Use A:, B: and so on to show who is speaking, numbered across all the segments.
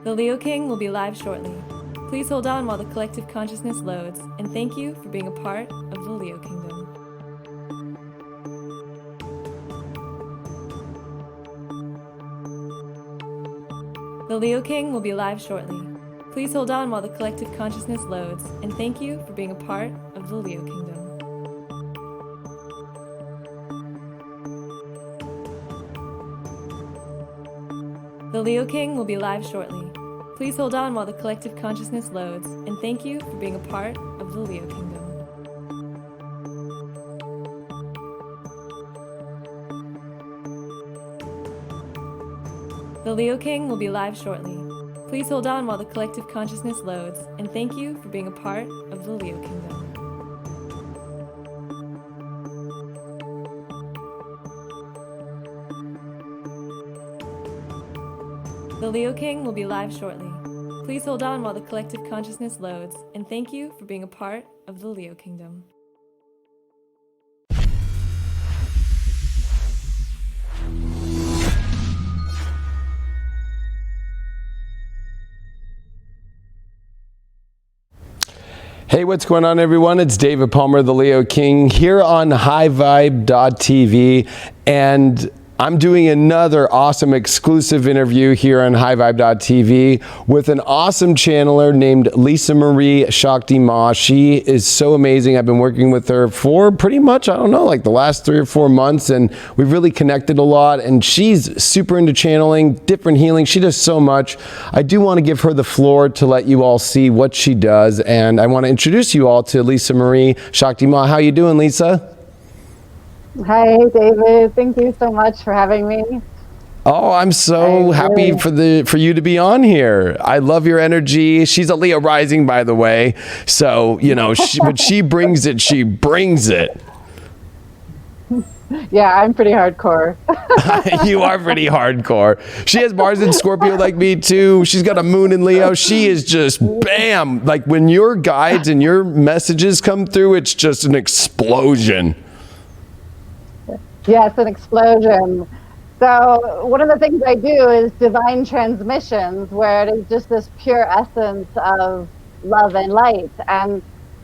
A: The Leo King will be live shortly. Please hold on while the collective consciousness loads, and thank you for being a part of the Leo Kingdom. The Leo King will be live shortly. Please hold on while the collective consciousness loads, and thank you for being a part of the Leo Kingdom. The Leo King will be live shortly. Please hold on while the collective consciousness loads, and thank you for being a part of the Leo Kingdom. The Leo King will be live shortly. Please hold on while the collective consciousness loads, and thank you for being a part of the Leo Kingdom. The Leo King will be live shortly. Please hold on while the collective consciousness loads, and thank you for being a part of the Leo Kingdom.
B: Hey, what's going on, everyone? It's David Palmer, the Leo King, here on highvibe.tv, and I'm doing another awesome exclusive interview here on highvibe.tv with an awesome channeler named Lisa Marie Shakti Ma. She is so amazing. I've been working with her for pretty much, I don't know, like the last 3 or 4 months, and we've really connected a lot, and she's super into channeling, different healing. She does so much. I do want to give her the floor to let you all see what she does, and I want to introduce you all to Lisa Marie Shakti Ma. How you doing, Lisa?
C: Hi, David. Thank you so much for having me.
B: Oh, I'm so happy for you to be on here. I love your energy. She's a Leo rising, by the way. So, you know, when she brings it, she brings it.
C: Yeah, I'm pretty hardcore.
B: You are pretty hardcore. She has Mars in Scorpio like me too. She's got a moon in Leo. She is just bam. Like when your guides and your messages come through, it's just an explosion.
C: Yes, an explosion. So one of the things I do is divine transmissions, where it is just this pure essence of love and light. And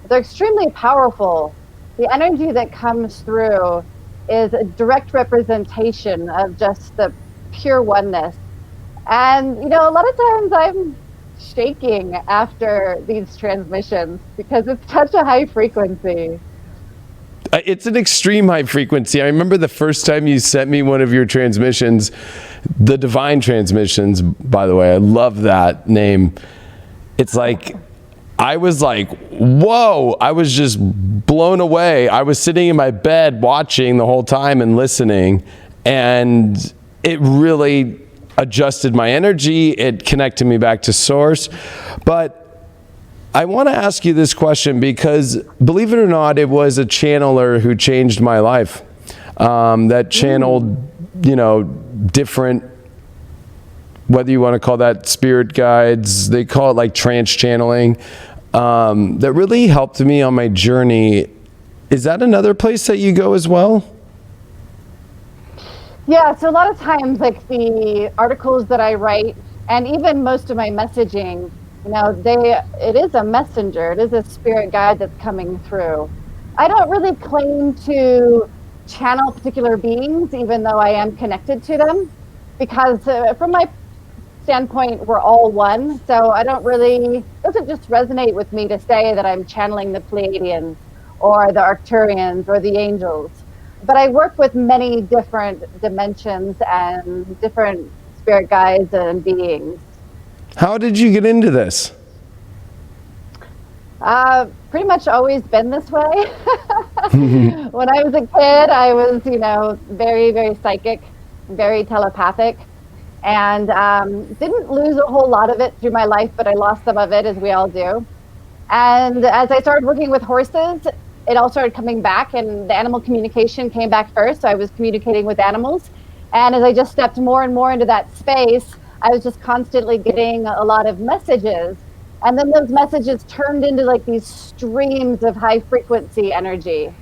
C: they're extremely powerful. The energy that comes through is a direct representation of just the pure oneness. And, you know, a lot of times I'm shaking after these transmissions because it's such a high frequency.
B: It's an extreme high frequency. I remember the first time you sent me one of your transmissions, the divine transmissions, by the way. I love that name. It's like, I was like, whoa, I was just blown away. I was sitting in my bed watching the whole time and listening, and it really adjusted my energy. It connected me back to source. But I want to ask you this question because, believe it or not, it was a channeler who changed my life. That channeled, you know, different, whether you want to call that spirit guides, they call it like trance channeling, that really helped me on my journey. Is that another place that you go as well?
C: Yeah, so a lot of times, like the articles that I write, and even most of my messaging, you know, it is a messenger. It is a spirit guide that's coming through. I don't really claim to channel particular beings, even though I am connected to them, because from my standpoint, we're all one. So I don't really, it doesn't just resonate with me to say that I'm channeling the Pleiadians or the Arcturians or the angels. But I work with many different dimensions and different spirit guides and beings.
B: How did you get into this?
C: Pretty much always been this way. When I was a kid, I was, you know, very, very psychic, very telepathic, and didn't lose a whole lot of it through my life, but I lost some of it, as we all do. And as I started working with horses, it all started coming back, and the animal communication came back first. So I was communicating with animals. And as I just stepped more and more into that space, I was just constantly getting a lot of messages. And then those messages turned into like these streams of high frequency energy.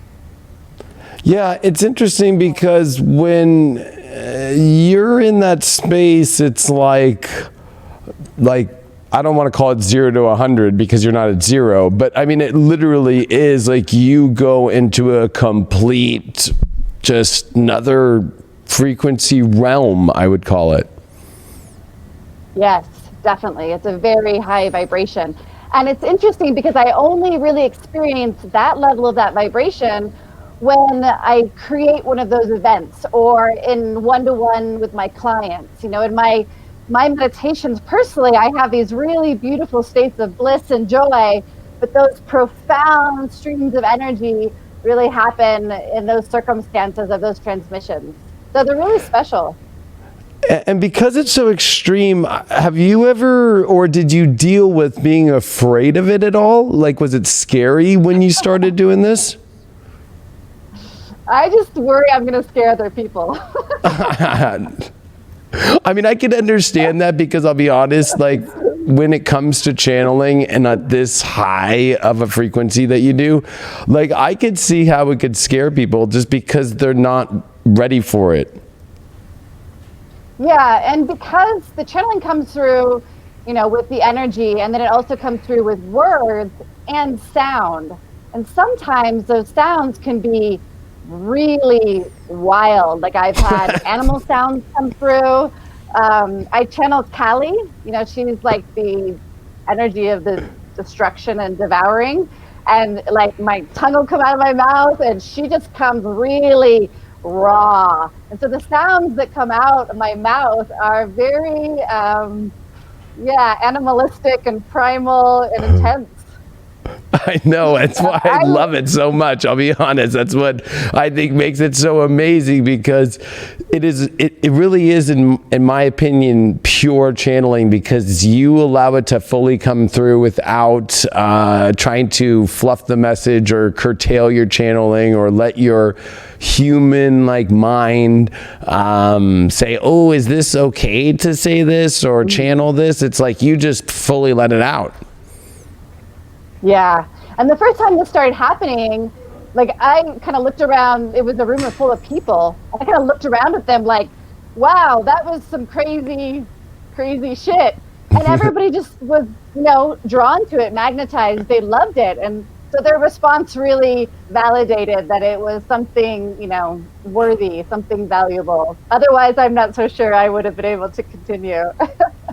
B: Yeah, it's interesting because when you're in that space, it's like I don't want to call it 0 to 100 because you're not at 0, but I mean, it literally is like you go into a complete, just another frequency realm, I would call it.
C: Yes, definitely. It's a very high vibration. And it's interesting because I only really experience that level of that vibration when I create one of those events or in one-to-one with my clients. You know, in my meditations, personally, I have these really beautiful states of bliss and joy, but those profound streams of energy really happen in those circumstances of those transmissions. So they're really special.
B: And because it's so extreme, have you ever, or did you deal with being afraid of it at all? Like, was it scary when you started doing this?
C: I just worry I'm going to scare other people.
B: I mean, I can understand that because I'll be honest, like when it comes to channeling and at this high of a frequency that you do, like I could see how it could scare people just because they're not ready for it.
C: Yeah, and because the channeling comes through, you know, with the energy, and then it also comes through with words and sound. And sometimes those sounds can be really wild. Like I've had animal sounds come through. I channel Kali, you know, she's like the energy of the destruction and devouring. And like my tongue will come out of my mouth and she just comes really raw. And so the sounds that come out of my mouth are very, animalistic and primal and intense.
B: I know, that's why I love it so much. I'll be honest. That's what I think makes it so amazing because it really is, in my opinion, pure channeling because you allow it to fully come through without trying to fluff the message or curtail your channeling or let your human like mind say, oh, is this okay to say this or channel this? It's like you just fully let it out.
C: Yeah. And the first time this started happening, like I kind of looked around, it was a room full of people. I kind of looked around at them like, wow, that was some crazy, crazy shit. And everybody just was, you know, drawn to it, magnetized. They loved it. And so their response really validated that it was something, you know, worthy, something valuable. Otherwise, I'm not so sure I would have been able to continue.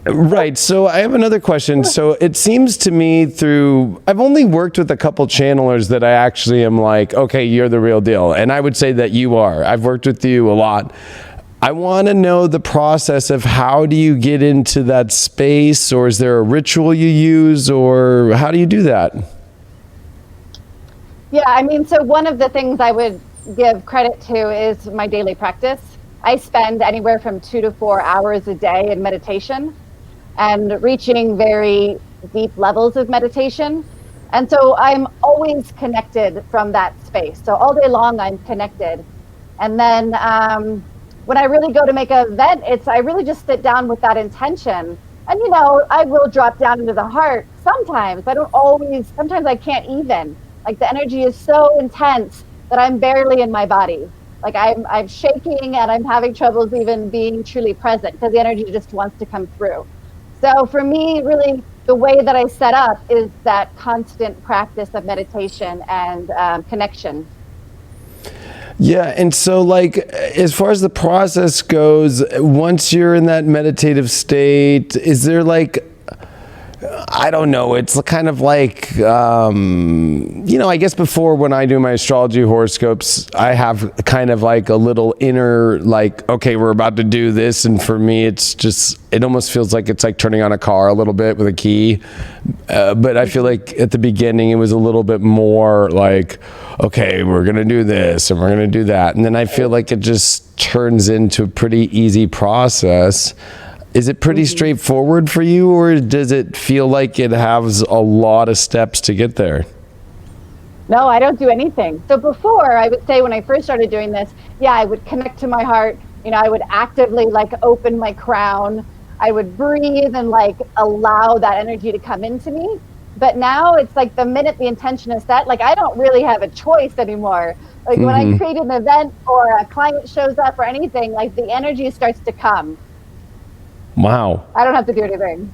B: Right. So I have another question. So it seems to me I've only worked with a couple channelers that I actually am like, okay, you're the real deal. And I would say that you are. I've worked with you a lot. I want to know the process of how do you get into that space, or is there a ritual you use, or how do you do that?
C: Yeah, I mean, so one of the things I would give credit to is my daily practice. I spend anywhere from 2 to 4 hours a day in meditation and reaching very deep levels of meditation. And so I'm always connected from that space. So all day long, I'm connected. And then when I really go to make an event, I really just sit down with that intention. And, you know, I will drop down into the heart sometimes. I don't always, sometimes I can't even. Like the energy is so intense that I'm barely in my body. Like I'm shaking and I'm having troubles even being truly present because the energy just wants to come through. So for me, really, the way that I set up is that constant practice of meditation and connection.
B: Yeah, and so like as far as the process goes, once you're in that meditative state, is there like, I don't know, it's kind of like, you know, I guess before when I do my astrology horoscopes, I have kind of like a little inner, like, okay, we're about to do this. And for me, it's just, it almost feels like it's like turning on a car a little bit with a key. But I feel like at the beginning, it was a little bit more like, okay, we're going to do this and we're going to do that. And then I feel like it just turns into a pretty easy process. Is it pretty straightforward for you, or does it feel like it has a lot of steps to get there?
C: No, I don't do anything. So before, I would say when I first started doing this, yeah, I would connect to my heart. You know, I would actively like open my crown. I would breathe and like allow that energy to come into me. But now it's like the minute the intention is set, like I don't really have a choice anymore. Like when I create an event or a client shows up or anything, like the energy starts to come.
B: Wow.
C: I don't have to do anything.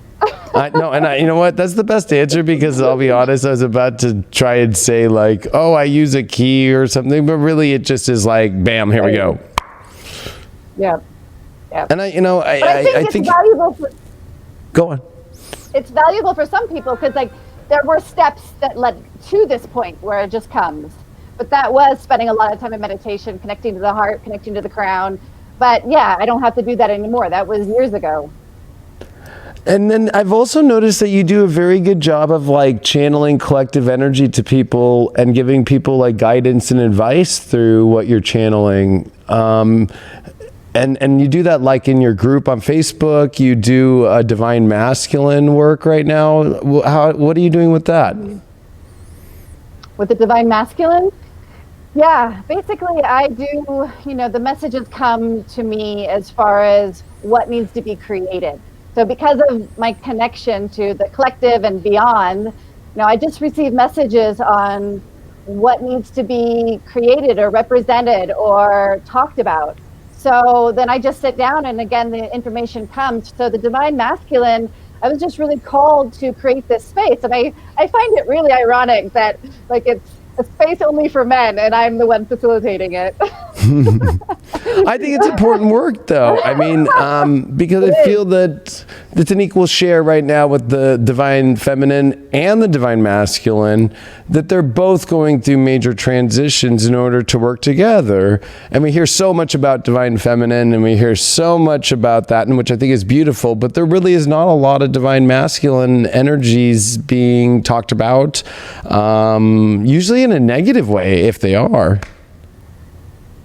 B: You know what? That's the best answer, because I'll be honest, I was about to try and say like, oh, I use a key or something, but really it just is like, bam, here we go.
C: Yeah. Yeah.
B: And I think
C: it's valuable for,
B: go on.
C: it's valuable for some people because like there were steps that led to this point where it just comes. But that was spending a lot of time in meditation, connecting to the heart, connecting to the crown. But yeah, I don't have to do that anymore. That was years ago.
B: And then I've also noticed that you do a very good job of like channeling collective energy to people and giving people like guidance and advice through what you're channeling. And you do that like in your group on Facebook. You do a divine masculine work right now. What are you doing with that?
C: With the divine masculine? Yeah, basically I do, the messages come to me as far as what needs to be created. So because of my connection to the collective and beyond, I just receive messages on what needs to be created or represented or talked about. So then I just sit down and again, the information comes. So the divine masculine, I was just really called to create this space. And I find it really ironic that like it's a space only for men and I'm the one facilitating it.
B: I think it's important work though. I mean, because I feel that it's an equal share right now with the divine feminine and the divine masculine, that they're both going through major transitions in order to work together. And we hear so much about divine feminine and we hear so much about that, and which I think is beautiful, but there really is not a lot of divine masculine energies being talked about, usually in a negative way, if they are.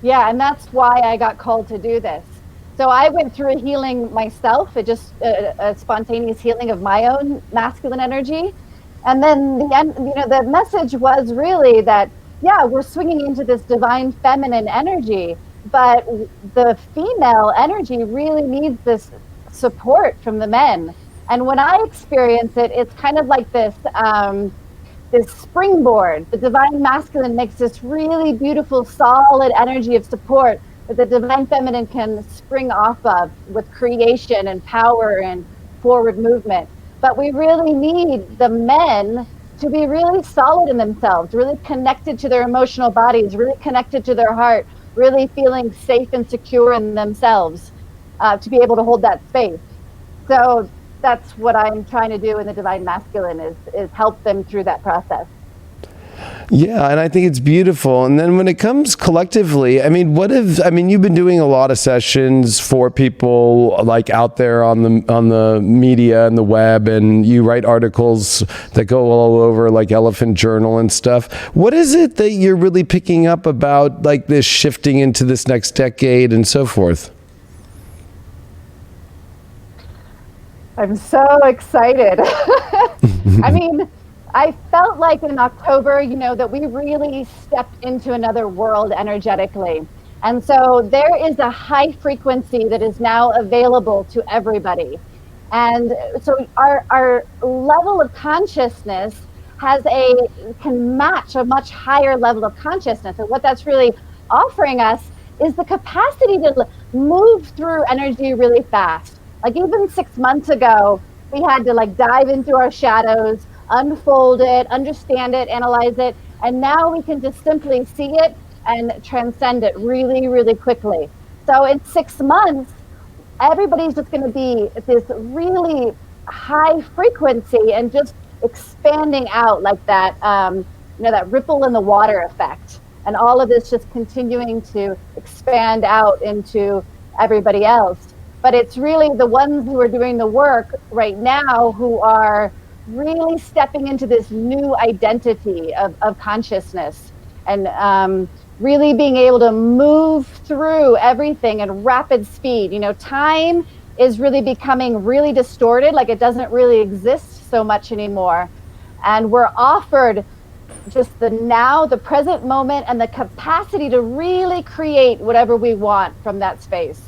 C: Yeah, and that's why I got called to do this. So I went through a healing myself, a spontaneous healing of my own masculine energy. And then the message was really that, yeah, we're swinging into this divine feminine energy, but the female energy really needs this support from the men. And when I experience it, it's kind of like this springboard. The divine masculine makes this really beautiful, solid energy of support that the divine feminine can spring off of with creation and power and forward movement. But we really need the men to be really solid in themselves, really connected to their emotional bodies, really connected to their heart, really feeling safe and secure in themselves to be able to hold that space. So that's what I'm trying to do in the divine masculine is help them through that process.
B: Yeah, and I think it's beautiful. And then when it comes collectively, you've been doing a lot of sessions for people like out there on the media and the web, and you write articles that go all over like Elephant Journal and stuff. What is it that you're really picking up about like this shifting into this next decade and so forth?
C: I'm so excited. I felt like in October, that we really stepped into another world energetically. And so there is a high frequency that is now available to everybody. And so our level of consciousness can match a much higher level of consciousness. And what that's really offering us is the capacity to move through energy really fast. Like even 6 months ago, we had to like dive into our shadows, unfold it, understand it, analyze it, and now we can just simply see it and transcend it really, really quickly. So in 6 months, everybody's just going to be at this really high frequency and just expanding out like that, that ripple in the water effect. And all of this just continuing to expand out into everybody else. But it's really the ones who are doing the work right now who are really stepping into this new identity of consciousness and really being able to move through everything at rapid speed. Time is really becoming really distorted, like it doesn't really exist so much anymore. And we're offered just the now, the present moment, and the capacity to really create whatever we want from that space.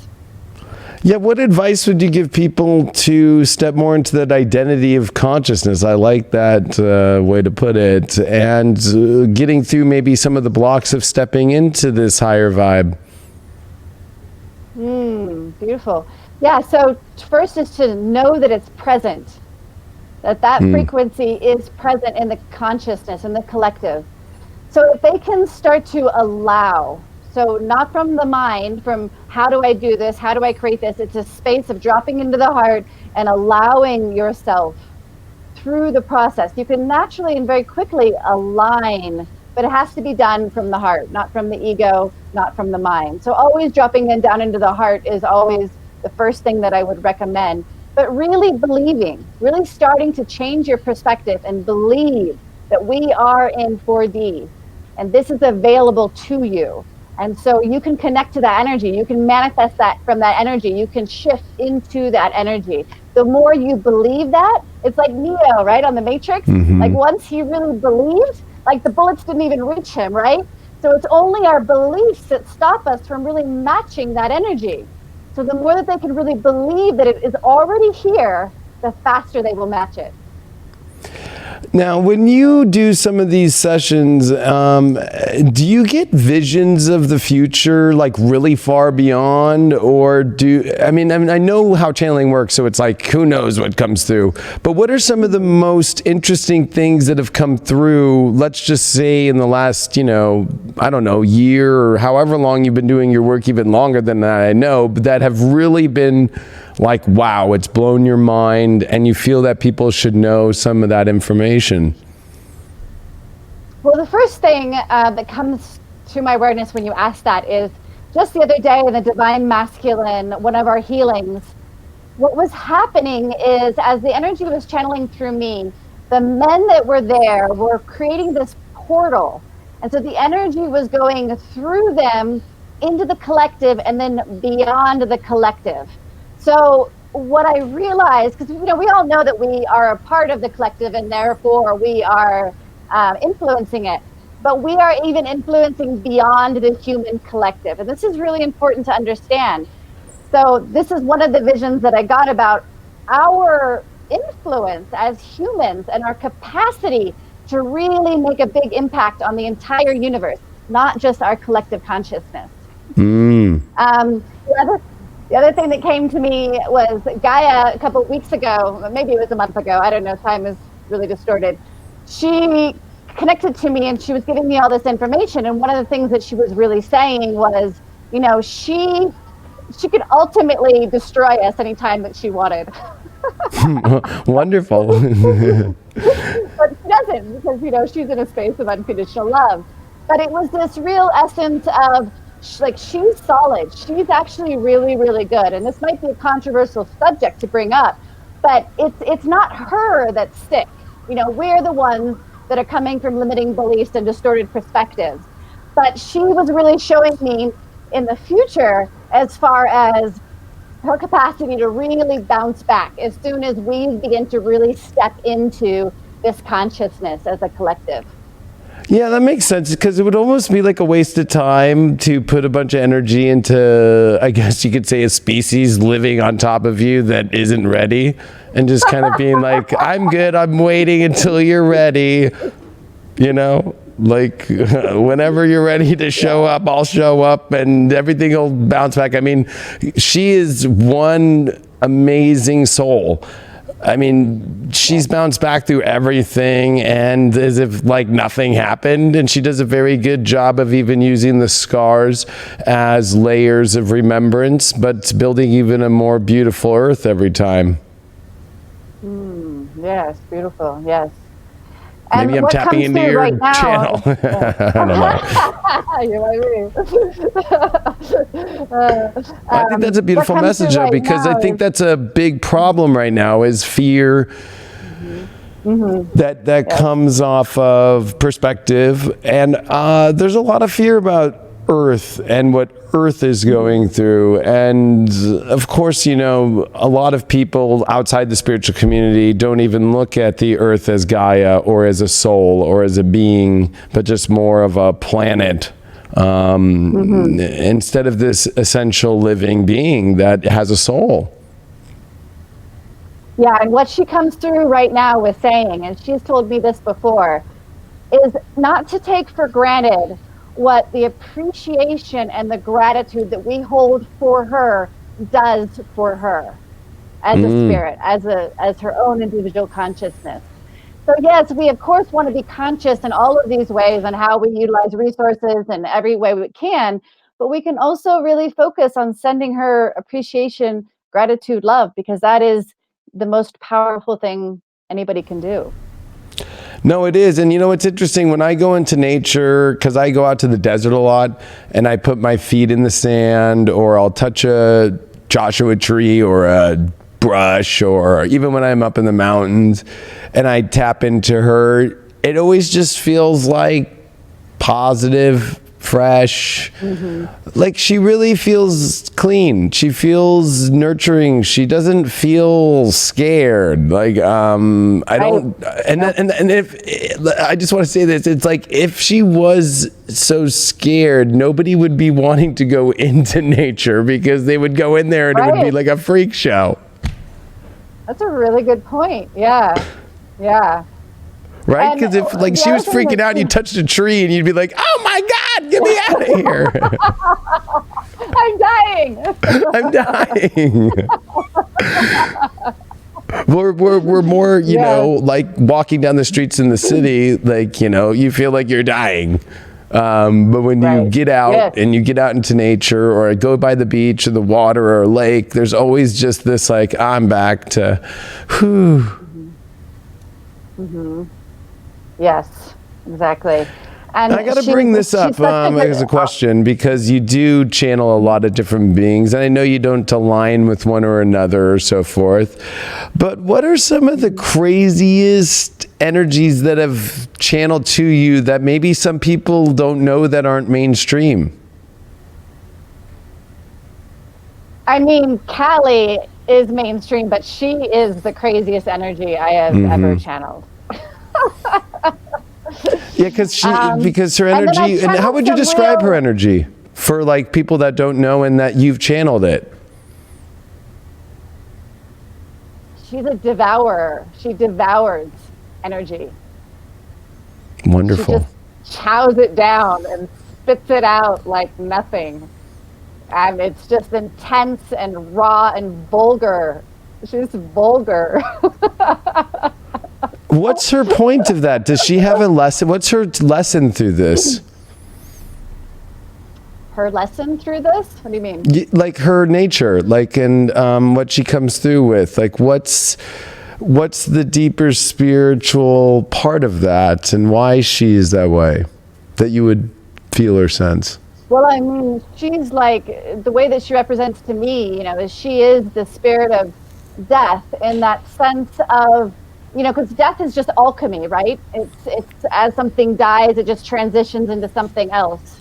B: Yeah, what advice would you give people to step more into that identity of consciousness? I like that way to put it. And getting through maybe some of the blocks of stepping into this higher vibe.
C: Beautiful. Yeah, so first is to know that it's present, that frequency is present in the consciousness, in the collective. So if they can start to allow, so not from the mind, from how do I do this, how do I create this, it's a space of dropping into the heart and allowing yourself through the process. You can naturally and very quickly align, but it has to be done from the heart, not from the ego, not from the mind. So always dropping in down into the heart is always the first thing that I would recommend. But really believing, really starting to change your perspective and believe that we are in 4D and this is available to you. And so you can connect to that energy. You can manifest that from that energy. You can shift into that energy. The more you believe that, it's like Neo, right, on the Matrix. Like once he really believed, like the bullets didn't even reach him, right? So it's only our beliefs that stop us from really matching that energy. So the more that they can really believe that it is already here, the faster they will match it.
B: Now, when you do some of these sessions, do you get visions of the future, like really far beyond, or I mean, I know how channeling works, so it's like, who knows what comes through, but what are some of the most interesting things that have come through, let's just say in the last, I don't know, year or however long you've been doing your work, even longer than that, I know, but that have really been like, wow, it's blown your mind, and you feel that people should know some of that information?
C: Well, the first thing that comes to my awareness when you ask that is just the other day in the Divine Masculine, one of our healings, what was happening is as the energy was channeling through me, the men that were there were creating this portal. And so the energy was going through them into the collective and then beyond the collective. So what I realized, because we all know that we are a part of the collective and therefore we are influencing it, but we are even influencing beyond the human collective. And this is really important to understand. So this is one of the visions that I got about our influence as humans and our capacity to really make a big impact on the entire universe, not just our collective consciousness. The other thing that came to me was Gaia a couple of weeks ago, maybe it was a month ago, I don't know, time is really distorted. She connected to me and she was giving me all this information, and one of the things that she was really saying was, she could ultimately destroy us anytime that she wanted.
B: Wonderful.
C: But she doesn't, because she's in a space of unconditional love. But it was this real essence of, like, she's solid. She's actually really, really good. And this might be a controversial subject to bring up, but it's not her that's sick. We're the ones that are coming from limiting beliefs and distorted perspectives. But she was really showing me in the future as far as her capacity to really bounce back as soon as we begin to really step into this consciousness as a collective.
B: Yeah, that makes sense, because it would almost be like a waste of time to put a bunch of energy into, I guess you could say, a species living on top of you that isn't ready, and just kind of being like, I'm good, I'm waiting until you're ready, like whenever you're ready to show up, I'll show up and everything will bounce back. I mean, she is one amazing soul. I mean, she's bounced back through everything and as if like nothing happened. And she does a very good job of even using the scars as layers of remembrance, but building even a more beautiful earth every time.
C: Yes, beautiful. Yes.
B: And maybe I'm tapping into your right channel. I don't know.
C: You
B: I think that's a beautiful message, though, because I think that's a big problem right now is fear that comes off of perspective. And there's a lot of fear about Earth and what Earth is going through. And of course, a lot of people outside the spiritual community don't even look at the Earth as Gaia or as a soul or as a being, but just more of a planet instead of this essential living being that has a soul.
C: Yeah, and what she comes through right now with saying, and she's told me this before, is not to take for granted what the appreciation and the gratitude that we hold for her does for her as a spirit, as her own individual consciousness. So yes, we of course want to be conscious in all of these ways and how we utilize resources in every way we can, but we can also really focus on sending her appreciation, gratitude, love, because that is the most powerful thing anybody can do.
B: No, it is. And you know, it's interesting when I go into nature, because I go out to the desert a lot and I put my feet in the sand, or I'll touch a Joshua tree or a brush, or even when I'm up in the mountains and I tap into her, it always just feels like positive, fresh. Like she really feels clean. She feels nurturing. She doesn't feel scared. Like I don't. And if I just want to say this, it's like if she was so scared, nobody would be wanting to go into nature, because they would go in there and it would be like a freak show.
C: That's a really good point. Yeah.
B: Right? Because if like she was freaking out and you touched a tree and you'd be like, oh my God, get me out of here.
C: I'm dying.
B: I'm dying. We're more, you know, like walking down the streets in the city, like, you know, you feel like you're dying. But when you get out and you get out into nature, or go by the beach or the water or a lake, there's always just this like, I'm back to whew.
C: Yes, exactly. And
B: I got to bring this up as a question, because you do channel a lot of different beings, and I know you don't align with one or another or so forth, but what are some of the craziest energies that have channeled to you that maybe some people don't know, that aren't mainstream?
C: I mean, Callie is mainstream, but she is the craziest energy I have ever channeled.
B: Yeah, because her energy, and how would you describe her energy for like people that don't know and that you've channeled it?
C: She's a devourer. She devours energy.
B: Wonderful.
C: She just chows it down and spits it out like nothing. And it's just intense and raw and vulgar. She's vulgar.
B: What's her point of that? Does she have a lesson? What's her lesson through this?
C: Her lesson through this? What do you mean?
B: Like her nature, like, and what she comes through with. Like, what's the deeper spiritual part of that, and why she is that way, that you would feel or sense?
C: Well, I mean, she's like, the way that she represents to me, you know, is she is the spirit of death, in that sense of, you know, because death is just alchemy, right? It's as something dies, it just transitions into something else.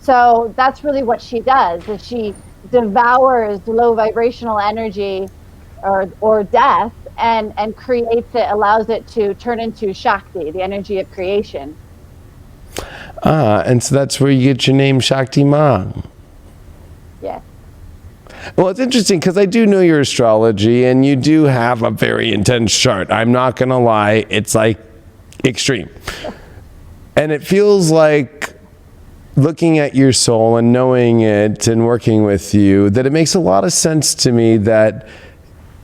C: So that's really what she does, is she devours low vibrational energy or death, and creates it, allows it to turn into Shakti, the energy of creation.
B: And so that's where you get your name, Shakti Ma.
C: Yeah.
B: Well, it's interesting because I do know your astrology, and you do have a very intense chart. I'm not going to lie. It's like extreme. And it feels like, looking at your soul and knowing it and working with you, that it makes a lot of sense to me that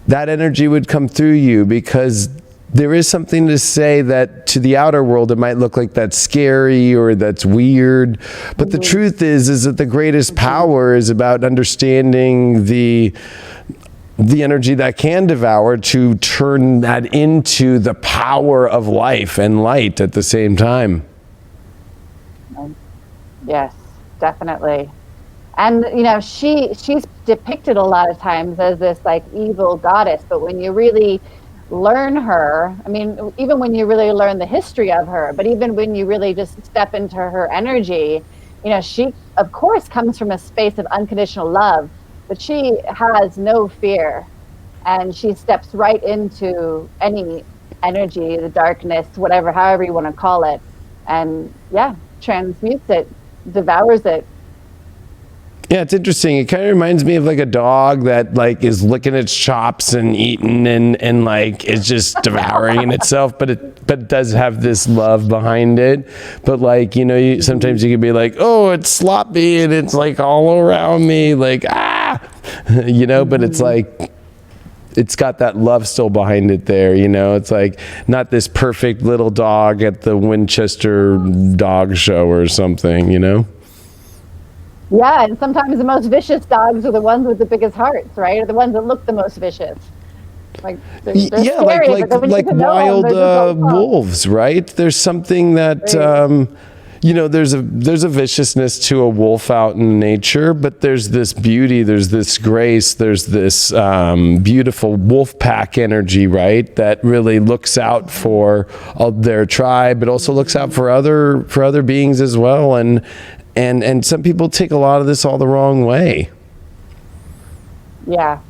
B: that energy would come through you, because there is something to say that to the outer world it might look like that's scary or that's weird, but the truth is that the greatest power is about understanding the energy that can devour, to turn that into the power of life and light at the same time.
C: Yes, definitely. And you know, she's depicted a lot of times as this like evil goddess, but when you really learn her, I mean, even when you really learn the history of her, but even when you really just step into her energy, you know, she of course comes from a space of unconditional love, but she has no fear, and she steps right into any energy, the darkness, whatever, however you want to call it, and yeah, transmutes it devours it.
B: Yeah, it's interesting. It kind of reminds me of like a dog that like is licking its chops and eating and like is just devouring in itself, but it does have this love behind it. But like, you know, sometimes you can be like, oh, it's sloppy and it's like all around me, like you know, but it's like it's got that love still behind it there, you know. It's like not this perfect little dog at the Winchester dog show or something, you know.
C: Yeah, and sometimes the most vicious dogs are the ones with the biggest hearts, right? Or the ones that look the most vicious. Like they're
B: yeah,
C: scary,
B: like wild wolves, right? There's something that you know, there's a viciousness to a wolf out in nature, but there's this beauty, there's this grace, there's this beautiful wolf pack energy, right? That really looks out for their tribe, but also looks out for other beings as well. And some people take a lot of this all the wrong way.
C: Yeah.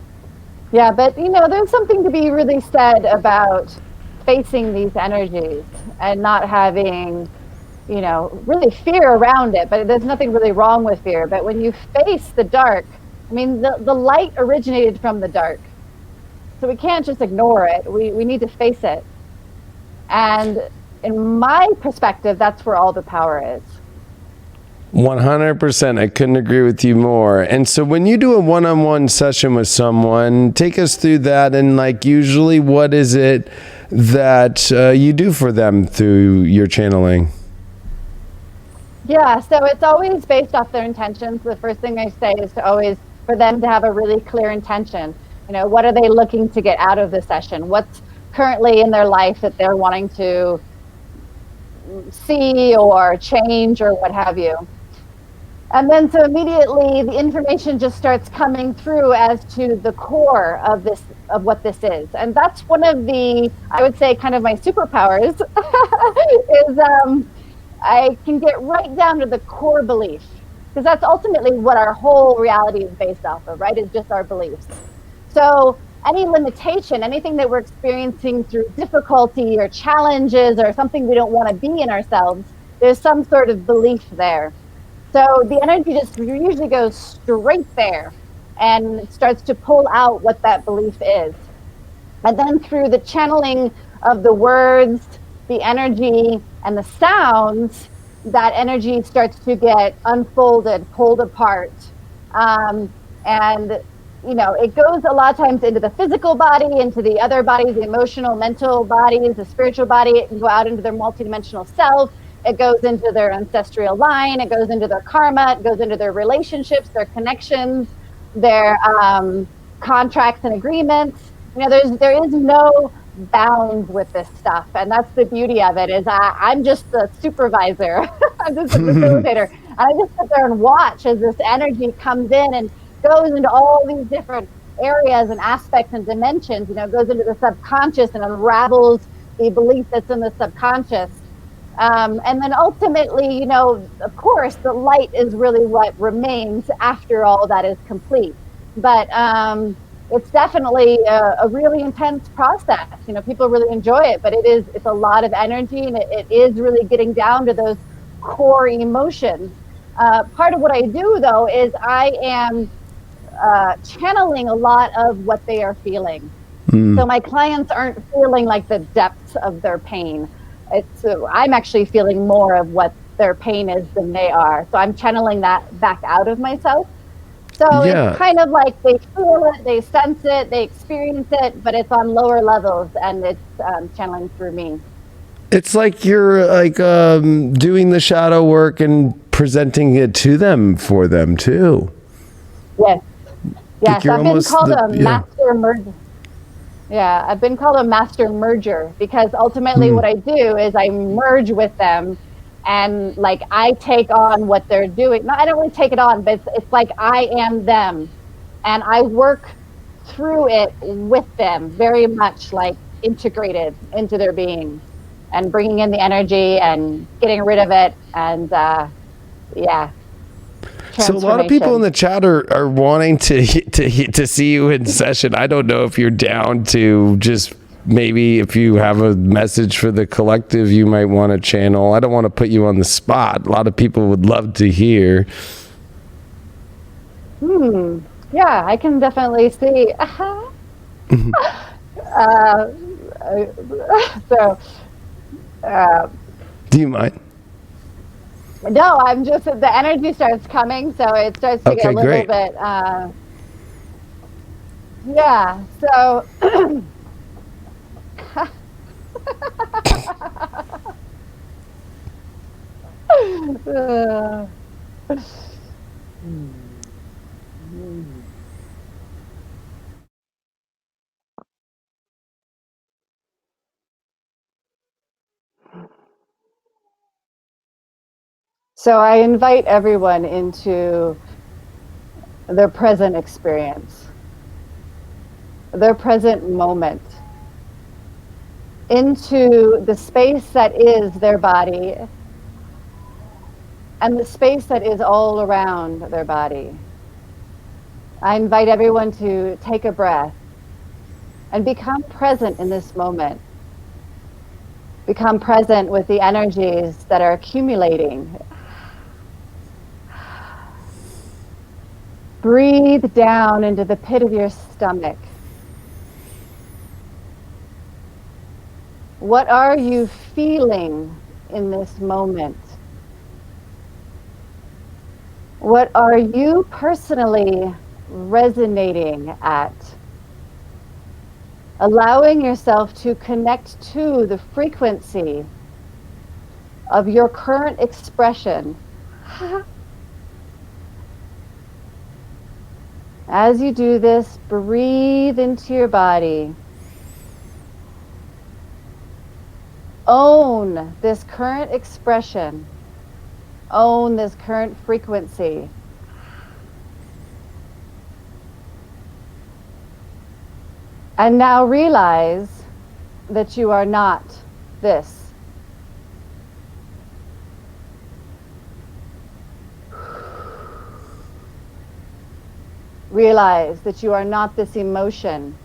C: Yeah, but you know, there's something to be really said about facing these energies and not having, you know, really fear around it. But there's nothing really wrong with fear. But when you face the dark, I mean, the light originated from the dark. So we can't just ignore it. We need to face it. And in my perspective, that's where all the power is.
B: 100%. I couldn't agree with you more. And so when you do a one-on-one session with someone, take us through that. And like usually what is it that you do for them through your channeling?
C: Yeah, so it's always based off their intentions. The first thing I say is to always, for them to have a really clear intention. You know, what are they looking to get out of the session? What's currently in their life that they're wanting to see or change or what have you. And then so immediately the information just starts coming through as to the core of what this is. And that's one of the, I would say, kind of my superpowers is I can get right down to the core belief, because that's ultimately what our whole reality is based off of, right? Is just our beliefs. So any limitation, anything that we're experiencing through difficulty or challenges or something we don't want to be in ourselves, there's some sort of belief there. So the energy just usually goes straight there and starts to pull out what that belief is. And then through the channeling of the words, the energy, and the sounds, that energy starts to get unfolded, pulled apart. And, you know, it goes a lot of times into the physical body, into the other bodies, the emotional, mental bodies, the spiritual body. It can go out into their multidimensional self. It goes into their ancestral line. It goes into their karma. It goes into their relationships, their connections, their contracts and agreements. You know, there is no bounds with this stuff, and that's the beauty of it. Is I'm just the supervisor. I'm just a facilitator. And I just sit there and watch as this energy comes in and goes into all these different areas and aspects and dimensions. You know, goes into the subconscious and unravels the belief that's in the subconscious. And then ultimately, you know, of course, the light is really what remains after all that is complete. But it's definitely a really intense process. You know, people really enjoy it, but it's a lot of energy, and it is really getting down to those core emotions. Part of what I do, though, is I am channeling a lot of what they are feeling. So my clients aren't feeling like the depths of their pain. I'm actually feeling more of what their pain is than they are. So I'm channeling that back out of myself. So It's kind of like they feel it, they sense it, they experience it, but it's on lower levels, and it's channeling through me.
B: It's like you're like doing the shadow work and presenting it to them for them too.
C: Yes. Yes,
B: like
C: I've been called a master merger. Yeah, I've been called a master merger, because ultimately what I do is I merge with them, and like I take on what they're doing. No, I don't really take it on, but it's like I am them, and I work through it with them, very much like integrated into their being, and bringing in the energy and getting rid of it, and yeah.
B: So a lot of people in the chat are wanting to see you in session. I don't know if you're down to just maybe if you have a message for the collective you might want to channel. I don't want to put you on the spot. A lot of people would love to hear.
C: Yeah, I can definitely see. So,
B: Do you mind?
C: no, I'm just, the energy starts coming, so it starts to get a
B: Okay,
C: little
B: great.
C: bit, yeah, so. So I invite everyone into their present experience, their present moment, into the space that is their body and the space that is all around their body. I invite everyone to take a breath and become present in this moment. Become present with the energies that are accumulating. Breathe down into the pit of your stomach. What are you feeling in this moment? What are you personally resonating at? Allowing yourself to connect to the frequency of your current expression. As you do this, breathe into your body. Own this current expression. Own this current frequency. And now realize that you are not this. Realize that you are not this emotion.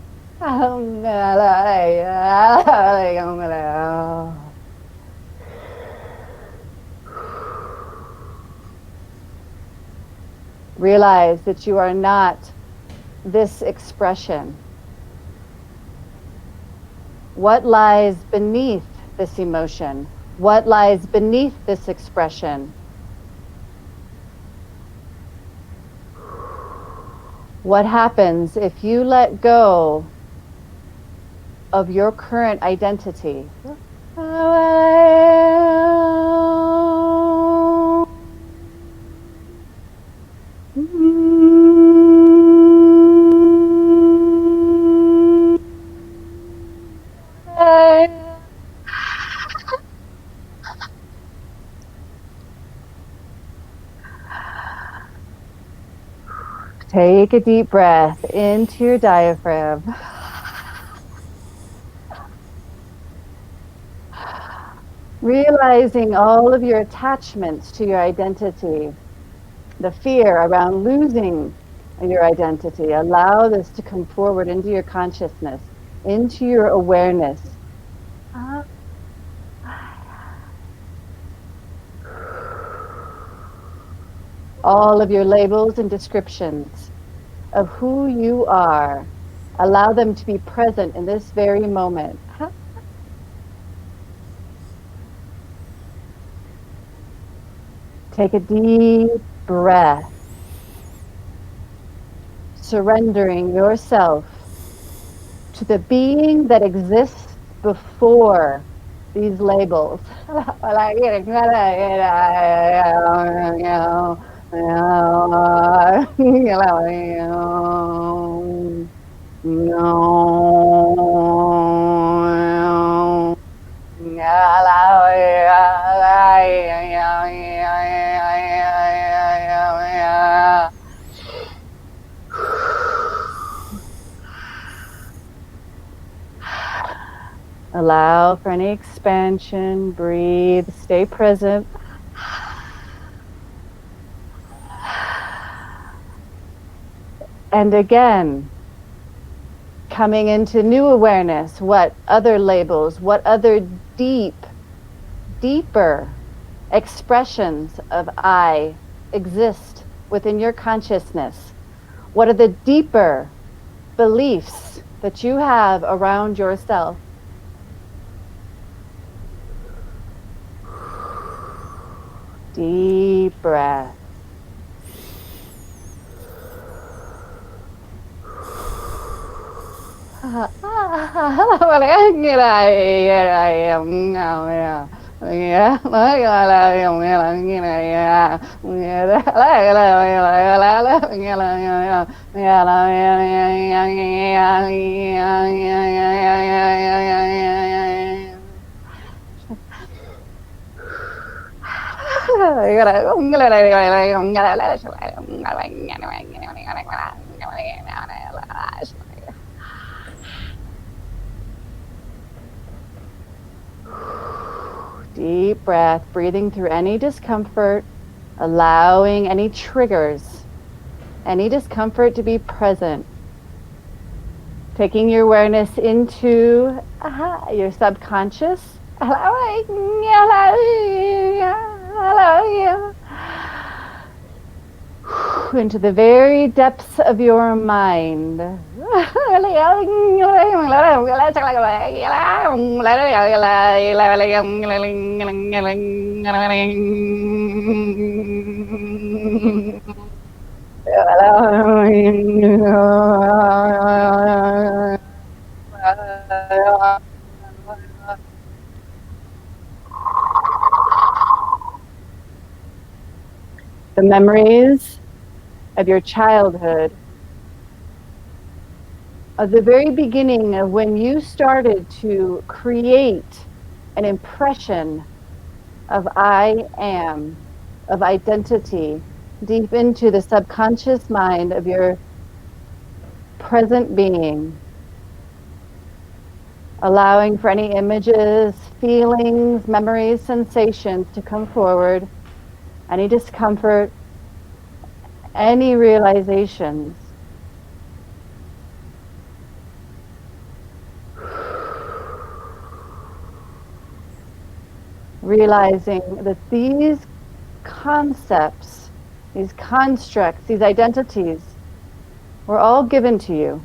C: Realize that you are not this expression. What lies beneath this emotion? What lies beneath this expression? What happens if you let go of your current identity? Take a deep breath into your diaphragm. Realizing all of your attachments to your identity, the fear around losing your identity. Allow this to come forward into your consciousness, into your awareness. All of your labels and descriptions of who you are, allow them to be present in this very moment. Take a deep breath, surrendering yourself to the being that exists before these labels. Allow for any expansion, breathe, stay present. And again, coming into new awareness, what other labels, what other deeper expressions of I exist within your consciousness? What are the deeper beliefs that you have around yourself? Deep breath. Deep breath, breathing through any discomfort, allowing any triggers, any discomfort to be present. Taking your awareness into your subconscious. Into the very depths of your mind. The memories of your childhood, of the very beginning of when you started to create an impression of I am, of identity, deep into the subconscious mind of your present being. Allowing for any images, feelings, memories, sensations to come forward, any discomfort, any realizations. Realizing that these concepts, these constructs, these identities were all given to you.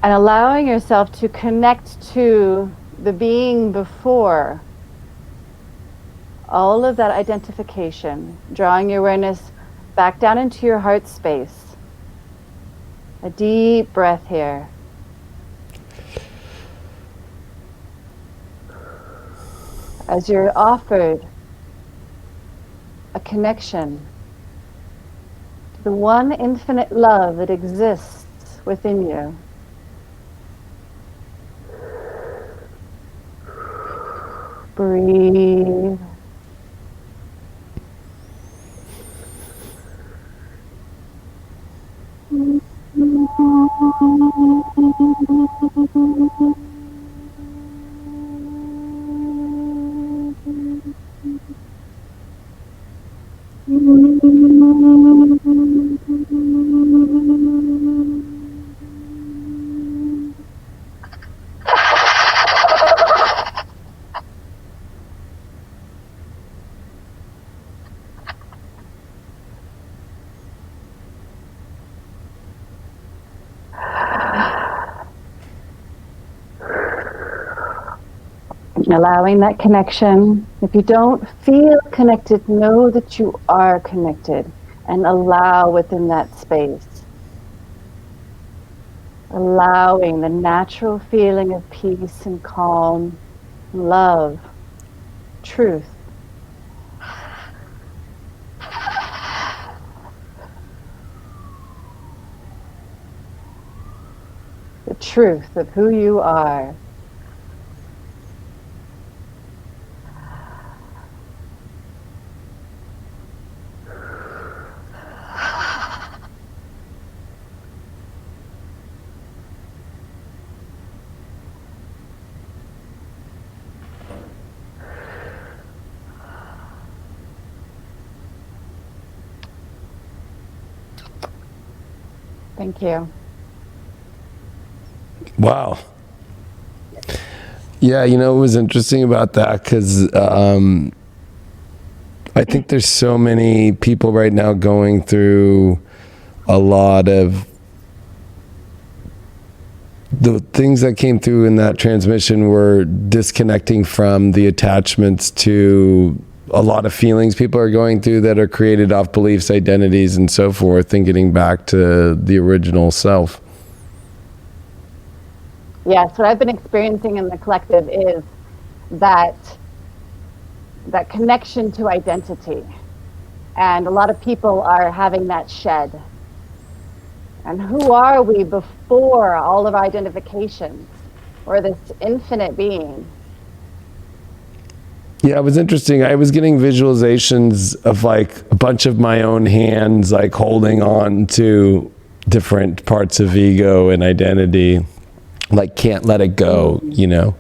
C: And allowing yourself to connect to the being before all of that identification, drawing your awareness back down into your heart space. A deep breath here. As you're offered a connection to the one infinite love that exists within you. Breathe. Allowing that connection. If you don't feel connected, know that you are connected and allow within that space. Allowing the natural feeling of peace and calm, love, truth. The truth of who you are. Thank you.
B: Wow. Yeah, you know, it was interesting about that because I think there's so many people right now going through a lot of the things that came through in that transmission were disconnecting from the attachments to a lot of feelings people are going through that are created off beliefs, identities, and so forth, and getting back to the original self.
C: Yes, what I've been experiencing in the collective is that connection to identity. And a lot of people are having that shed. And who are we before all of our identifications? We're this infinite being.
B: Yeah, it was interesting. I was getting visualizations of like a bunch of my own hands like holding on to different parts of ego and identity, like can't let it go, you know?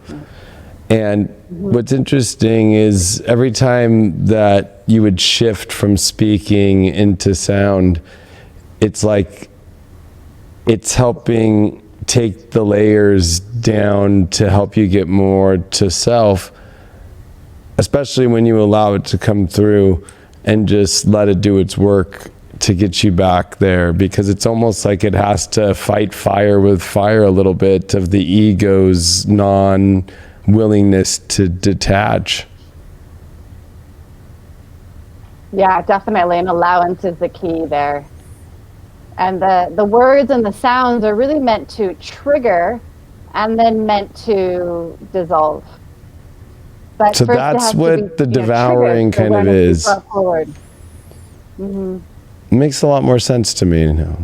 B: And what's interesting is every time that you would shift from speaking into sound, it's like it's helping take the layers down to help you get more to self, especially when you allow it to come through and just let it do its work to get you back there, because it's almost like it has to fight fire with fire a little bit of the ego's non-willingness to detach.
C: Yeah, definitely. And allowance is the key there. And the words and the sounds are really meant to trigger and then meant to dissolve. But
B: So
C: first
B: that's what the devouring kind of is.
C: Mm-hmm.
B: It makes a lot more sense to me now.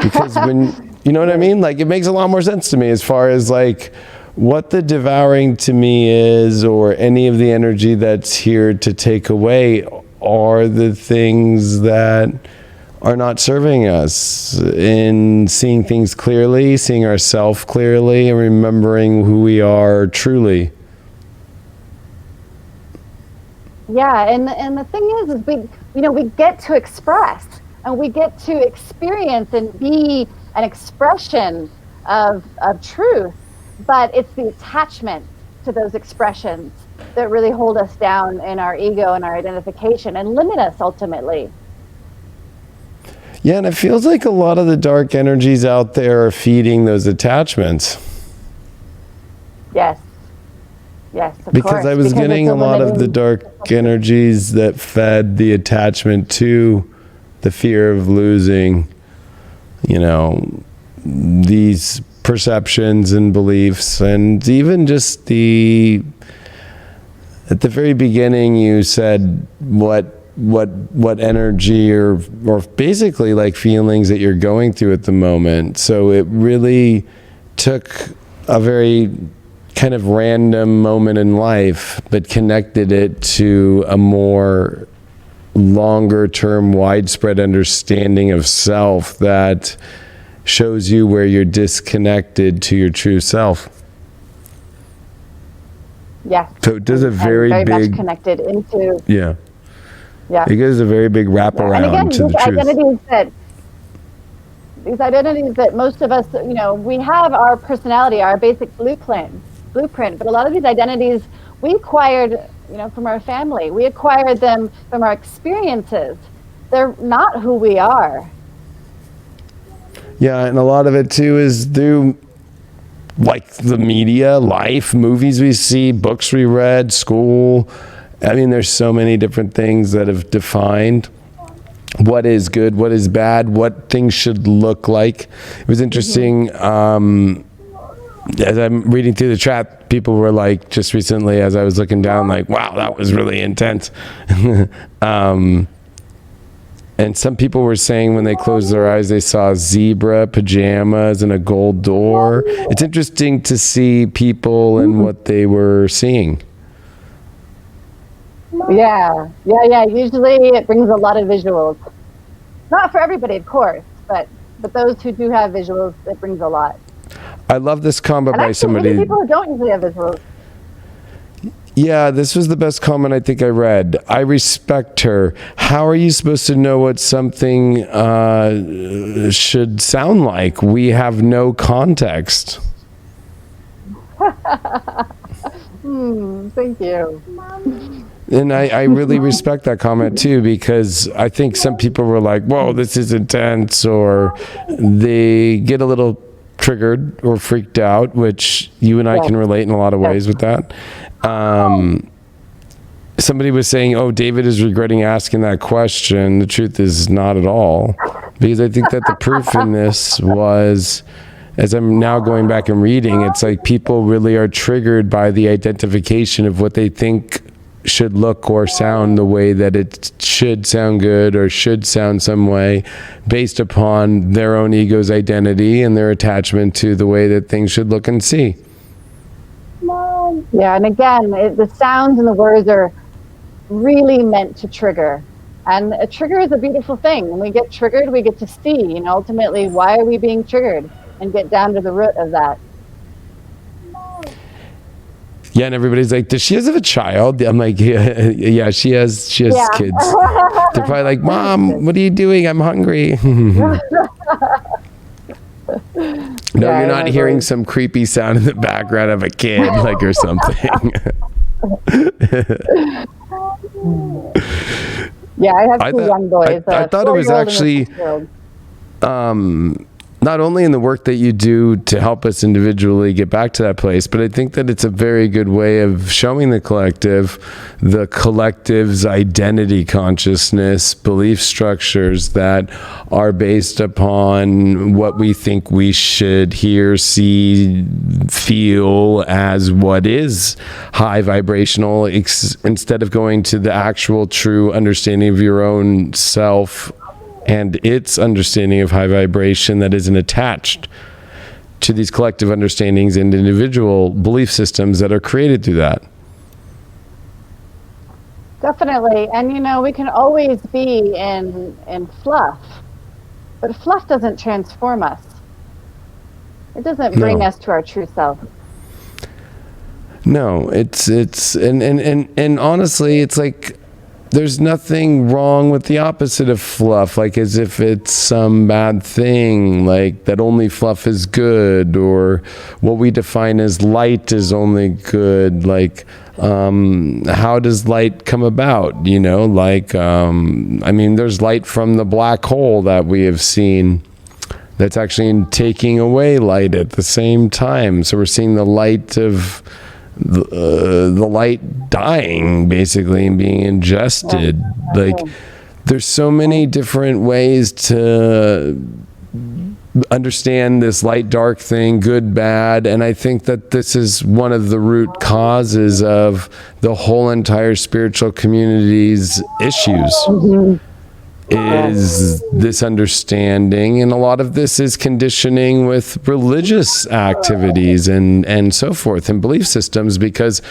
B: Because when, you know what I mean? Like, it makes a lot more sense to me as far as like what the devouring to me is, or any of the energy that's here to take away, are the things that are not serving us in seeing things clearly, seeing ourselves clearly, and remembering who we are truly.
C: Yeah, and the thing is we get to express, and we get to experience and be an expression of truth, but it's the attachment to those expressions that really hold us down in our ego and our identification and limit us ultimately.
B: Yeah, and it feels like a lot of the dark energies out there are feeding those attachments.
C: Yes. Yes, of
B: because
C: course.
B: I was getting a lot of the dark energies that fed the attachment to the fear of losing, you know, these perceptions and beliefs. And even just at the very beginning, you said what energy or basically like feelings that you're going through at the moment. So it really took a very kind of random moment in life, but connected it to a more longer term, widespread understanding of self that shows you where you're disconnected to your true self.
C: Yeah.
B: So it does a very big,
C: much connected into.
B: Yeah.
C: Yeah.
B: It gives a very big wraparound
C: and again,
B: to the truth.
C: These identities that most of us, you know, we have our personality, our basic blueprint, but a lot of these identities we acquired, you know, from our family. We acquired them from our experiences. They're not who we are.
B: Yeah, and a lot of it too is through like the media, life, movies we see, books we read, school. I mean, there's so many different things that have defined what is good, what is bad, what things should look like. It was interesting. As I'm reading through the chat, people were like, just recently, as I was looking down, like, wow, that was really intense. And some people were saying when they closed their eyes, they saw zebra pajamas and a gold door. It's interesting to see people and what they were seeing.
C: Yeah. Usually it brings a lot of visuals. Not for everybody, of course, but those who do have visuals, it brings a lot.
B: I love this comment
C: and
B: by
C: actually,
B: somebody.
C: People who don't usually have visuals.
B: Yeah, this was the best comment I think I read. I respect her. How are you supposed to know what something should sound like? We have no context.
C: Thank you.
B: And I really respect that comment too, because I think some people were like, whoa, this is intense, or they get a little triggered or freaked out, which you and I can relate in a lot of ways with that. Somebody was saying, oh, David is regretting asking that question. The truth is not at all, because I think that the proof in this was, as I'm now going back and reading, it's like people really are triggered by the identification of what they think should look or sound the way that it should sound good or should sound some way, based upon their own ego's identity and their attachment to the way that things should look and see.
C: Yeah, and again, the sounds and the words are really meant to trigger. And a trigger is a beautiful thing. When we get triggered, we get to see, ultimately, why are we being triggered, and get down to the root of that.
B: Yeah, and everybody's like, does she have a child? I'm like, yeah, she has kids. They're probably like, Mom, what are you doing? I'm hungry. No, you're not hearing some creepy sound in the background of a kid, like, or something.
C: Yeah, I have two young boys.
B: I thought it was actually not only in the work that you do to help us individually get back to that place, but I think that it's a very good way of showing the collective's identity, consciousness, belief structures that are based upon what we think we should hear, see, feel as what is high vibrational, instead of going to the actual true understanding of your own self and its understanding of high vibration that isn't attached to these collective understandings and individual belief systems that are created through that.
C: Definitely. And we can always be in fluff, but fluff doesn't transform us. It doesn't bring us to our true self.
B: No, it's and honestly, it's like, there's nothing wrong with the opposite of fluff, like as if it's some bad thing, like that only fluff is good, or what we define as light is only good. Like, how does light come about? There's light from the black hole that we have seen that's actually taking away light at the same time. So we're seeing the light of the light dying, basically, and being ingested. Like, there's so many different ways to understand this light dark thing, good, bad, and I think that this is one of the root causes of the whole entire spiritual community's issues. Is this understanding, and a lot of this is conditioning with religious activities and so forth, and belief systems, because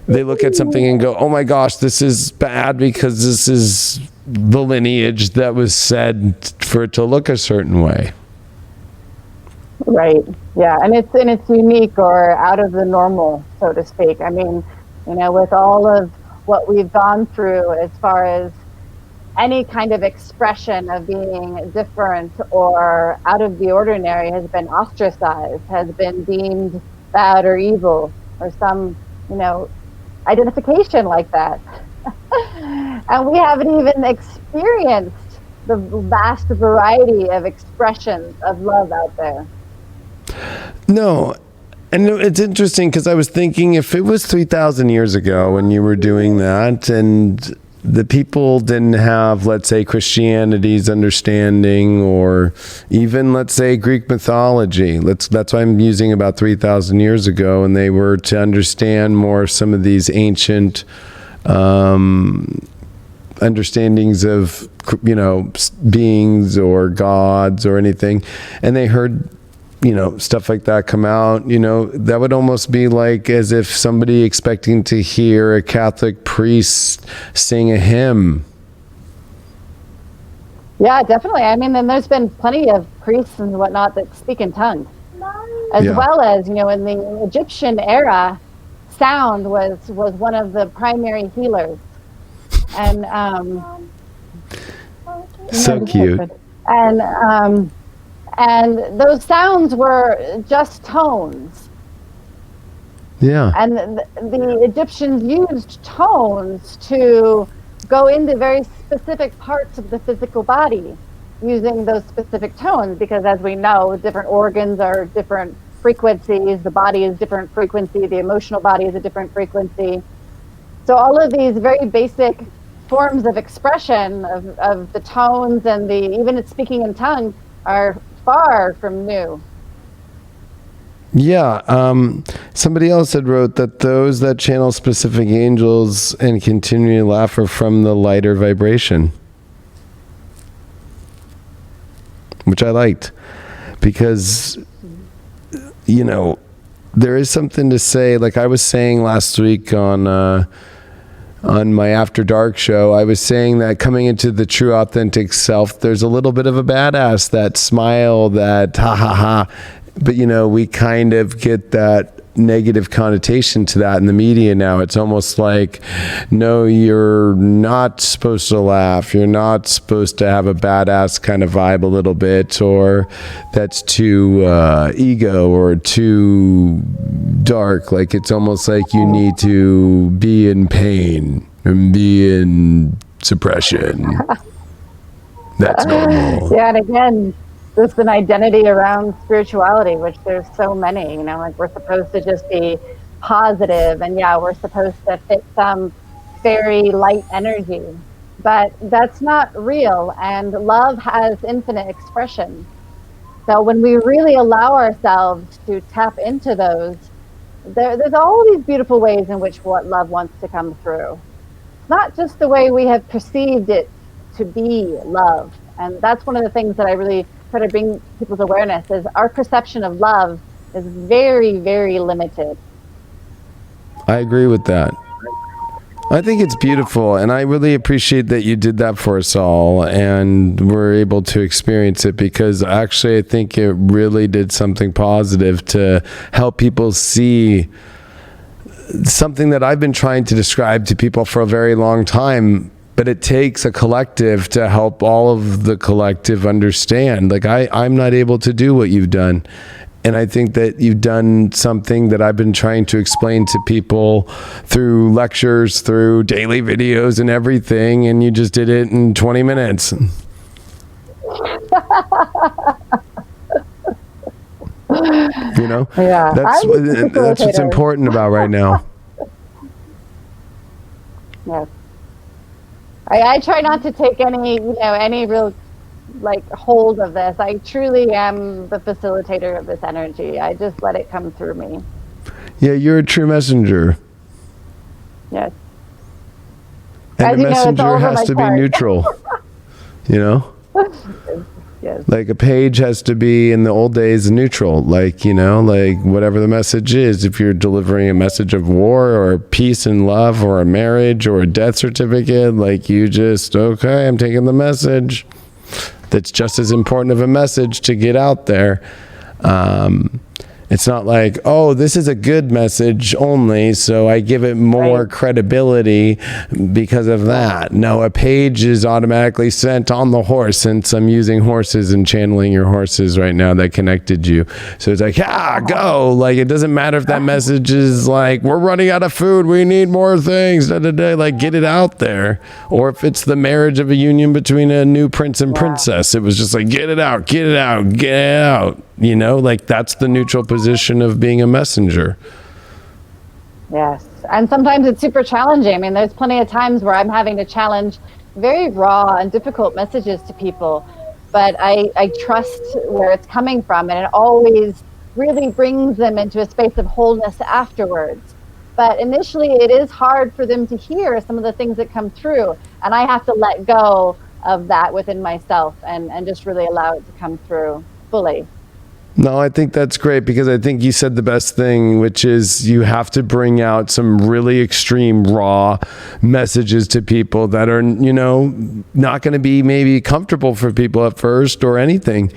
B: they look at something and go, oh my gosh, this is bad because this is the lineage that was said for it to look a certain way.
C: Right. Yeah, and it's unique or out of the normal, so to speak. I mean, with all of what we've gone through as far as any kind of expression of being different or out of the ordinary has been ostracized, has been deemed bad or evil, or some, identification like that. And we haven't even experienced the vast variety of expressions of love out there.
B: No. And it's interesting, because I was thinking, if it was 3,000 years ago when you were doing that, and the people didn't have, let's say, Christianity's understanding, or even, let's say, Greek mythology. That's why I'm using about 3,000 years ago, and they were to understand more some of these ancient understandings of, beings or gods or anything, and they heard stuff like that come out, that would almost be like as if somebody expecting to hear a Catholic priest sing a hymn.
C: Yeah, definitely. I mean, then there's been plenty of priests and whatnot that speak in tongues, as well as, in the Egyptian era, sound was one of the primary healers. And
B: So cute.
C: And those sounds were just tones.
B: Yeah.
C: And the Egyptians used tones to go into very specific parts of the physical body using those specific tones, because as we know, different organs are different frequencies, the body is different frequency, the emotional body is a different frequency. So all of these very basic forms of expression of the tones and even speaking in tongue are far from new.
B: Yeah. Somebody else had wrote that those that channel specific angels and continually laugh are from the lighter vibration, which I liked, because, you know, there is something to say, like I was saying last week on my After Dark show, I was saying that coming into the true authentic self, there's a little bit of a badass, that smile, that ha ha ha. But, you know, we kind of get that negative connotation to that in the media now. It's almost like, no, you're not supposed to laugh. You're not supposed to have a badass kind of vibe a little bit, or that's too ego or too dark. Like, it's almost like you need to be in pain and be in suppression. That's normal.
C: Yeah, and again, there's an identity around spirituality, which there's so many, you know, like we're supposed to just be positive, and yeah, we're supposed to fit some very light energy, but that's not real, and love has infinite expression. So when we really allow ourselves to tap into those, there's all these beautiful ways in which what love wants to come through. It's not just the way we have perceived it to be love, and that's one of the things that I really try to bring people's awareness is our perception of love is very, very limited.
B: I agree with that. I think it's beautiful, and I really appreciate that you did that for us all and we're able to experience it, because actually I think it really did something positive to help people see something that I've been trying to describe to people for a very long time. But it takes a collective to help all of the collective understand. Like, I'm not able to do what you've done. And I think that you've done something that I've been trying to explain to people through lectures, through daily videos and everything. And you just did it in 20 minutes. You know?
C: Yeah.
B: That's what's important about right now.
C: Yes. I try not to take any real hold of this. I truly am the facilitator of this energy. I just let it come through me.
B: Yeah, you're a true messenger.
C: Yes.
B: And a messenger has to be neutral. You know?
C: Yes.
B: Like, a page has to be, in the old days, neutral. Like, you know, like whatever the message is. If you're delivering a message of war or peace and love or a marriage or a death certificate, like, you just, okay, I'm taking the message. That's just as important of a message to get out there. It's not like, oh, this is a good message only, so I give it more credibility because of that. No, a page is automatically sent on the horse, since I'm using horses and channeling your horses right now that connected you. So it's like, go. Like, it doesn't matter if that message is like, we're running out of food, we need more things, like, get it out there. Or if it's the marriage of a union between a new prince and princess, it was just like, get it out, get it out, get it out. You know, like, that's the neutral position of being a messenger.
C: Yes. And sometimes it's super challenging. I mean, there's plenty of times where I'm having to challenge very raw and difficult messages to people, but I trust where it's coming from, and it always really brings them into a space of wholeness afterwards. But initially, it is hard for them to hear some of the things that come through, and I have to let go of that within myself and just really allow it to come through fully.
B: No, I think that's great because I think you said the best thing, which is you have to bring out some really extreme, raw messages to people that are, not going to be maybe comfortable for people at first or anything.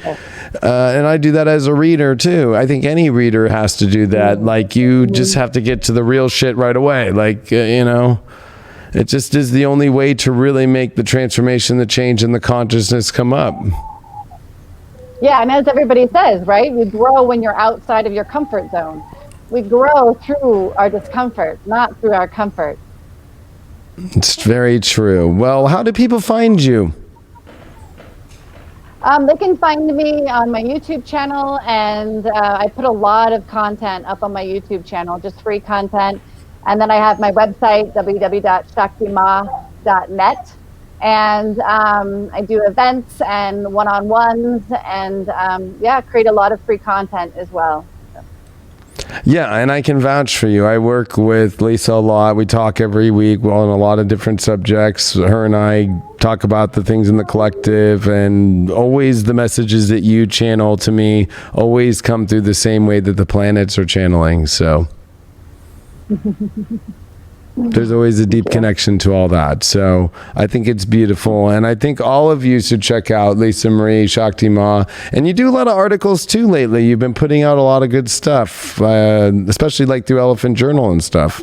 B: And I do that as a reader too. I think any reader has to do that. Like you just have to get to the real shit right away. Like, it just is the only way to really make the transformation, the change, and the consciousness come up.
C: Yeah, and as everybody says, right, we grow when you're outside of your comfort zone. We grow through our discomfort, not through our comfort.
B: It's very true. Well, how do people find you?
C: They can find me on my YouTube channel, and I put a lot of content up on my YouTube channel, just free content. And then I have my website, www.shaktima.net. And I do events and one-on-ones and create a lot of free content as well.
B: Yeah, and I can vouch for you. I work with Lisa a lot. We talk every week on a lot of different subjects. Her and I talk about the things in the collective, and always the messages that you channel to me always come through the same way that the planets are channeling. So there's always a deep connection to all that. So I think it's beautiful. And I think all of you should check out Lisa Marie Shakti Ma. And you do a lot of articles too lately. You've been putting out a lot of good stuff, especially like through Elephant Journal and stuff.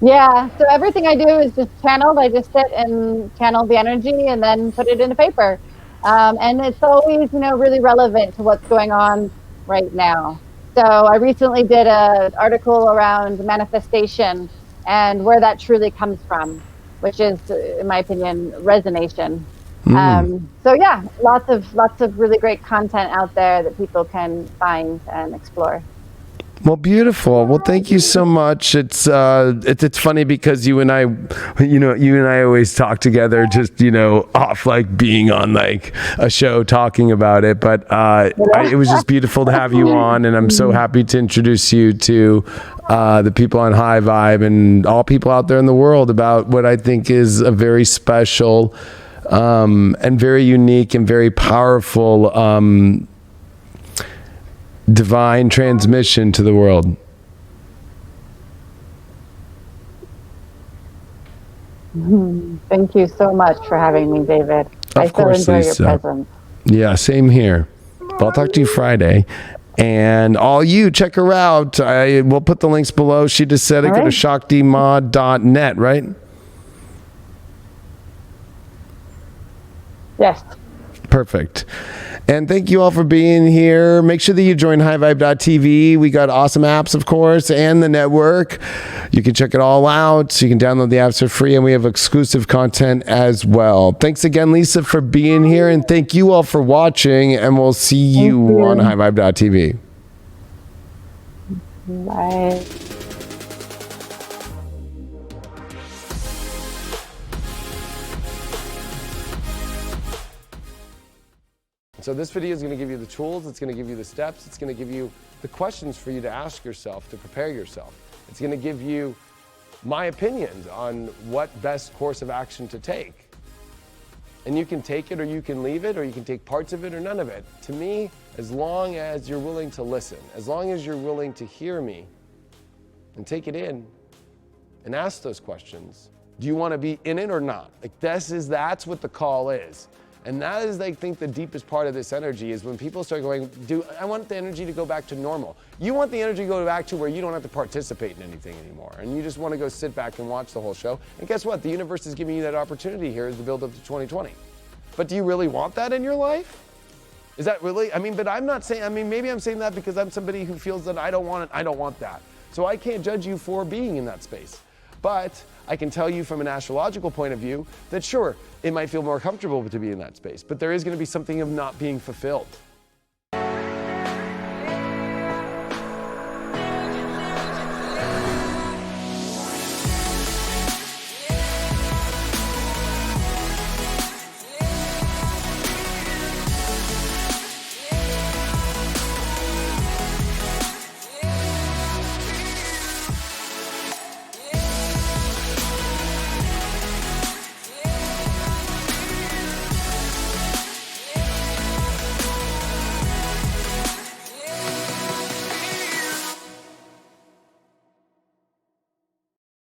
C: Yeah, so everything I do is just channeled. I just sit and channel the energy and then put it in a paper. And it's always, really relevant to what's going on right now. So I recently did an article around manifestation and where that truly comes from, which is, in my opinion, resonation. So yeah, lots of really great content out there that people can find and explore.
B: Well, beautiful. Well, thank you so much. It's funny because you and I always talk together, just off like being on like a show talking about it. But it was just beautiful to have you on, and I'm so happy to introduce you to the people on High Vibe and all people out there in the world about what I think is a very special and very unique and very powerful divine transmission to the world.
C: Thank you so much for having me, David. I so enjoy your presence.
B: Yeah, same here. But I'll talk to you Friday. And all you, check her out. We'll put the links below. She just said it. Go to shaktima.net, right?
C: Yes.
B: Perfect. And thank you all for being here. Make sure that you join highvibe.tv. We got awesome apps, of course, and the network. You can check it all out. You can download the apps for free, and we have exclusive content as well. Thanks again, Lisa, for being here, and thank you all for watching, and we'll see you on highvibe.tv.
C: Bye.
B: So this video is going to give you the tools, it's going to give you the steps, it's going to give you the questions for you to ask yourself to prepare yourself. It's going to give you my opinions on what best course of action to take. And you can take it or you can leave it or you can take parts of it or none of it. To me, as long as you're willing to listen, as long as you're willing to hear me and take it in and ask those questions, do you want to be in it or not? Like that's what the call is. And that is, I think, the deepest part of this energy is when people start going, I want the energy to go back to normal. You want the energy to go back to where you don't have to participate in anything anymore. And you just want to go sit back and watch the whole show. And guess what? The universe is giving you that opportunity here as the build up to 2020. But do you really want that in your life? Is that really, but I'm not saying, maybe I'm saying that because I'm somebody who feels that I don't want it, I don't want that. So I can't judge you for being in that space. But I can tell you from an astrological point of view that sure, it might feel more comfortable to be in that space, but there is going to be something of not being fulfilled.